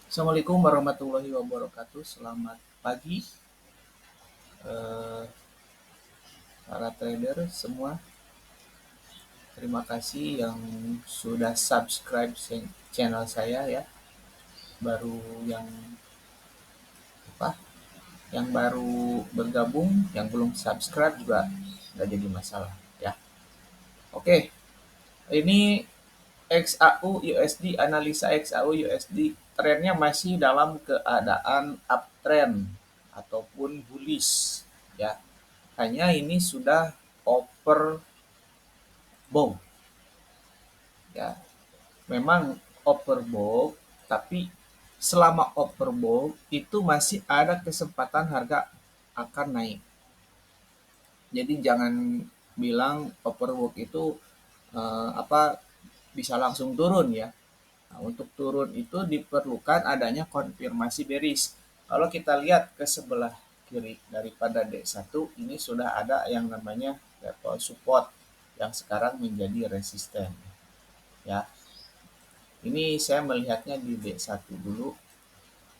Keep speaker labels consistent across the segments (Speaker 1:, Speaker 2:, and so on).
Speaker 1: Assalamualaikum warahmatullahi wabarakatuh. Selamat pagi, eh, para trader semua. Terima kasih yang sudah subscribe channel saya ya. Baru yang apa? Yang baru bergabung, yang belum subscribe juga nggak jadi masalah ya. Oke, ini XAU USD, analisa XAU USD trennya masih dalam keadaan uptrend ataupun bullish ya. Hanya ini sudah overbought ya. Memang overbought, tapi selama overbought itu masih ada kesempatan harga akan naik. Jadi jangan bilang overbought itu bisa langsung turun ya. Nah, untuk turun itu diperlukan adanya konfirmasi bearish. Kalau kita lihat ke sebelah kiri daripada D1, ini sudah ada yang namanya level support yang sekarang menjadi resisten ya. Ini saya melihatnya di D1 dulu.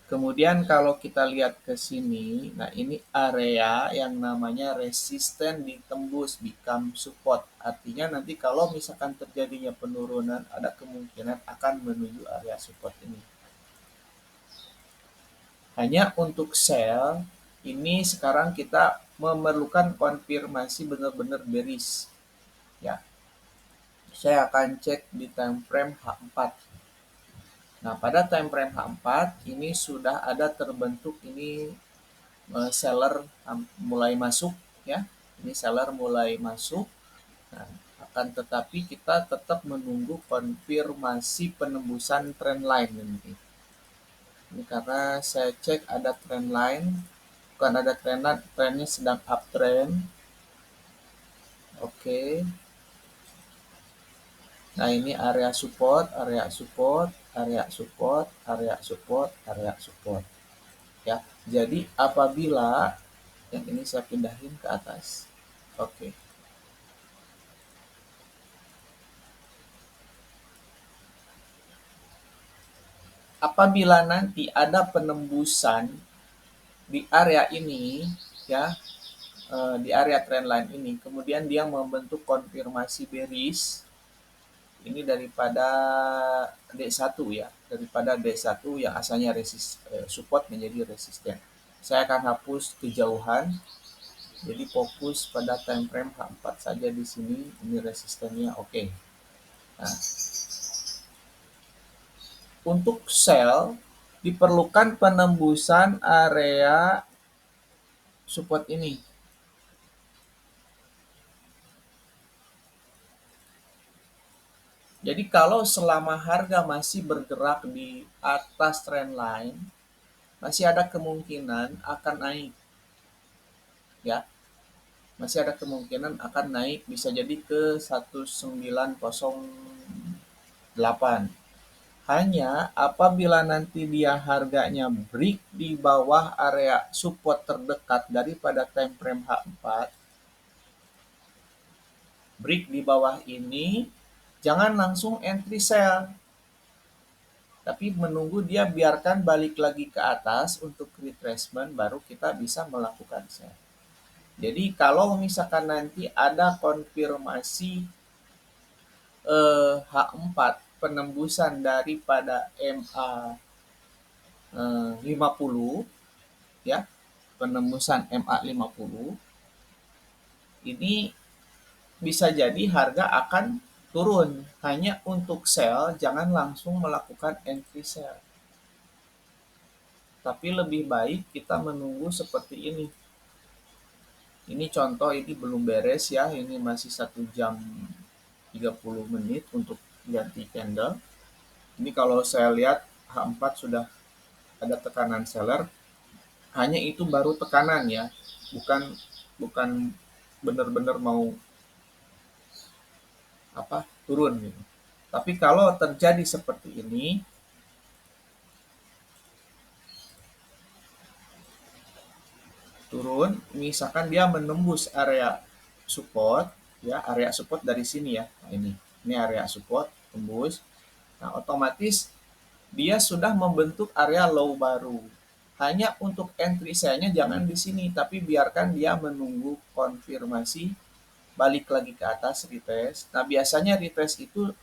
Speaker 1: Kemudian kalau kita lihat ke sini, nah ini area yang namanya resisten ditembus become support. Artinya nanti kalau misalkan terjadinya penurunan, ada kemungkinan akan menuju area support ini. Hanya untuk sell, ini sekarang kita memerlukan konfirmasi benar-benar bearish. Ya, saya akan cek di time frame H4. Nah, pada time frame H4 ini sudah ada terbentuk ini seller mulai masuk ya. Ini seller mulai masuk. Nah, akan tetapi kita tetap menunggu konfirmasi penembusan trendline nanti. Ini karena saya cek ada trendline, bukan ada trendline, trennya sedang uptrend. Oke. Nah, ini area support, area support, area support, area support, area support. Ya. Jadi apabila yang ini saya pindahin ke atas. Oke. Apabila nanti ada penembusan di area ini ya, di area trendline ini, kemudian dia membentuk konfirmasi bearish ini daripada D1 ya, daripada D1 yang asalnya support menjadi resisten. Saya akan hapus kejauhan, jadi fokus pada time frame H4 saja di sini. Ini resistennya oke. Nah, untuk sell diperlukan penembusan area support ini. Jadi kalau selama harga masih bergerak di atas trendline, masih ada kemungkinan akan naik. Ya, masih ada kemungkinan akan naik, bisa jadi ke 1908. Hanya apabila nanti dia harganya break di bawah area support terdekat daripada time frame H4, break di bawah ini, jangan langsung entry sell, tapi menunggu dia biarkan balik lagi ke atas untuk retracement, baru kita bisa melakukan sell. Jadi kalau misalkan nanti ada konfirmasi H4 penembusan daripada MA 50 ya, penembusan MA 50, ini bisa jadi harga akan turun. Hanya untuk sell jangan langsung melakukan entry sell, tapi lebih baik kita menunggu seperti ini. Ini contoh, ini belum beres ya, ini masih 1 jam 30 menit untuk ganti candle. Ini kalau saya lihat H4 sudah ada tekanan seller, hanya itu baru tekanan ya, bukan bukan benar-benar mau turun gitu. Tapi kalau terjadi seperti ini, turun, misalkan dia menembus area support ya, area support dari sini ya. Nah, ini area support tembus. Nah, otomatis dia sudah membentuk area low baru. Hanya untuk entry sell-nya jangan di sini, tapi biarkan dia menunggu konfirmasi balik lagi ke atas retest. Nah, biasanya retest itu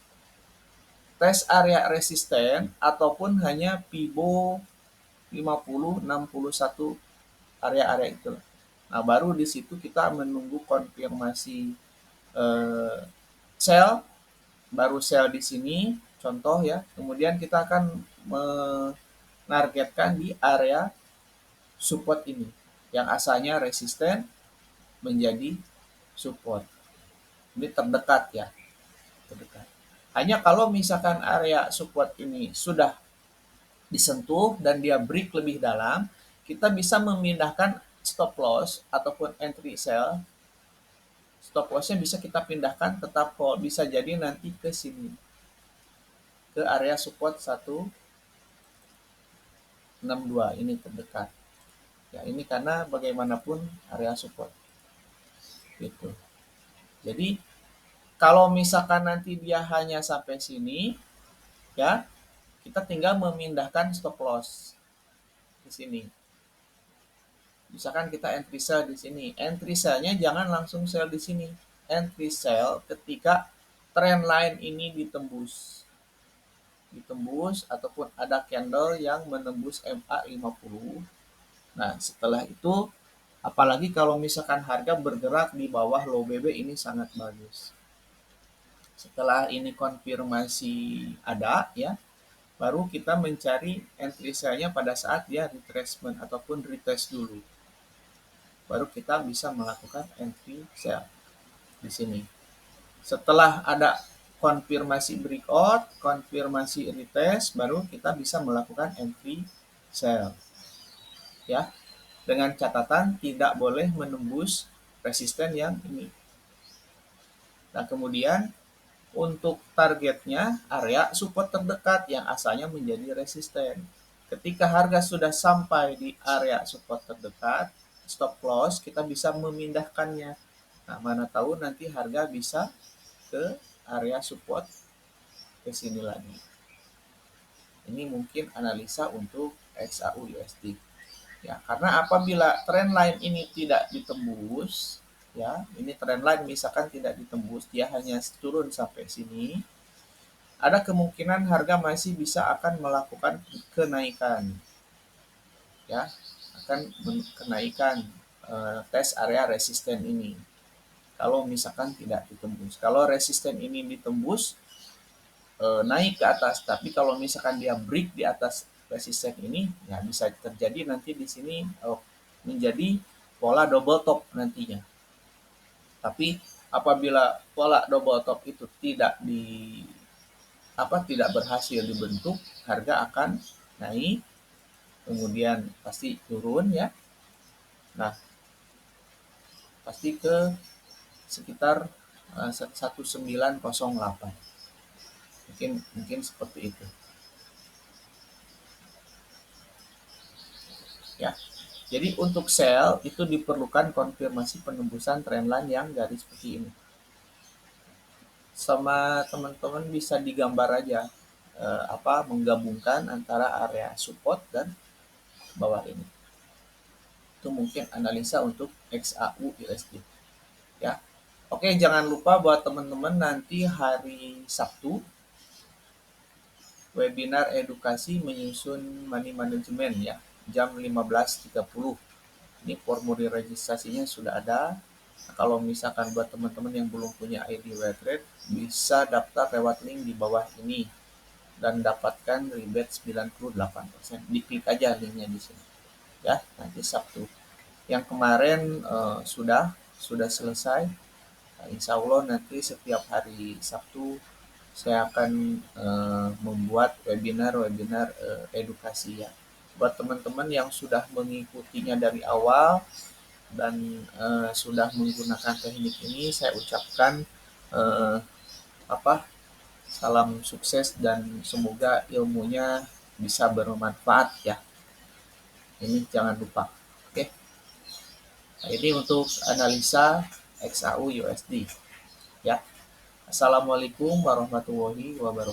Speaker 1: tes area resisten ataupun hanya Fibo 50, 61 area-area itu. Nah, baru di situ kita menunggu konfirmasi eh, sell, baru sell di sini, contoh ya. Kemudian kita akan menargetkan di area support ini, yang asalnya resisten menjadi support. Ini terdekat ya, terdekat. Hanya kalau misalkan area support ini sudah disentuh dan dia break lebih dalam, kita bisa memindahkan stop loss ataupun entry sell. Stop lossnya bisa kita pindahkan tetap hold, bisa jadi nanti ke sini, ke area support 162 ini terdekat. Ya, ini karena bagaimanapun area support. Gitu. Jadi kalau misalkan nanti dia hanya sampai sini, ya kita tinggal memindahkan stop loss di sini. Misalkan kita entry sell di sini, entry sell-nya jangan langsung sell di sini. Entry sell ketika trend line ini ditembus ataupun ada candle yang menembus MA50. Nah, setelah itu apalagi kalau misalkan harga bergerak di bawah low BB ini sangat bagus. Setelah ini konfirmasi ada ya, baru kita mencari entry sell-nya pada saat dia retracement ataupun retest dulu. Baru kita bisa melakukan entry sell di sini. Setelah ada konfirmasi breakout, konfirmasi retest, baru kita bisa melakukan entry sell. Ya, dengan catatan tidak boleh menembus resisten yang ini. Nah, kemudian untuk targetnya area support terdekat yang asalnya menjadi resisten. Ketika harga sudah sampai di area support terdekat, stop loss kita bisa memindahkannya. Nah, mana tahu nanti harga bisa ke area support ke sini lagi. Ini mungkin analisa untuk XAU USD. Ya, karena apabila trend line ini tidak ditembus, ya, ini trend line misalkan tidak ditembus, dia hanya turun sampai sini, ada kemungkinan harga masih bisa akan melakukan kenaikan. Ya, akan kenaikan tes area resisten ini. Kalau misalkan tidak ditembus. Kalau resisten ini ditembus, naik ke atas. Tapi kalau misalkan dia break di atas resisten ini, ya bisa terjadi nanti di sini menjadi pola double top nantinya. Tapi apabila pola double top itu tidak berhasil dibentuk, harga akan naik, kemudian pasti turun ya. Nah, pasti ke sekitar 1908. Mungkin seperti itu. Ya. Jadi untuk sell itu diperlukan konfirmasi penembusan trendline yang garis seperti ini. Sama teman-teman bisa digambar aja menggabungkan antara area support dan bawah ini. Itu mungkin analisa untuk XAU USD. Ya. Oke, jangan lupa buat teman-teman nanti hari Sabtu webinar edukasi menyusun money management ya, jam 15.30. Ini formulir registrasinya sudah ada. Nah, kalau misalkan buat teman-teman yang belum punya ID WeTrade, bisa daftar lewat link di bawah ini dan dapatkan rebate 98%. Diklik aja linknya di sini. Ya, nanti Sabtu. Yang kemarin sudah selesai. Nah, insya Allah nanti setiap hari Sabtu saya akan membuat webinar edukasi ya. Buat teman-teman yang sudah mengikutinya dari awal dan sudah menggunakan teknik ini, saya ucapkan salam sukses dan semoga ilmunya bisa bermanfaat ya. Ini jangan lupa. Oke. Nah, ini untuk analisa XAU USD ya. Assalamualaikum warahmatullahi wabarakatuh.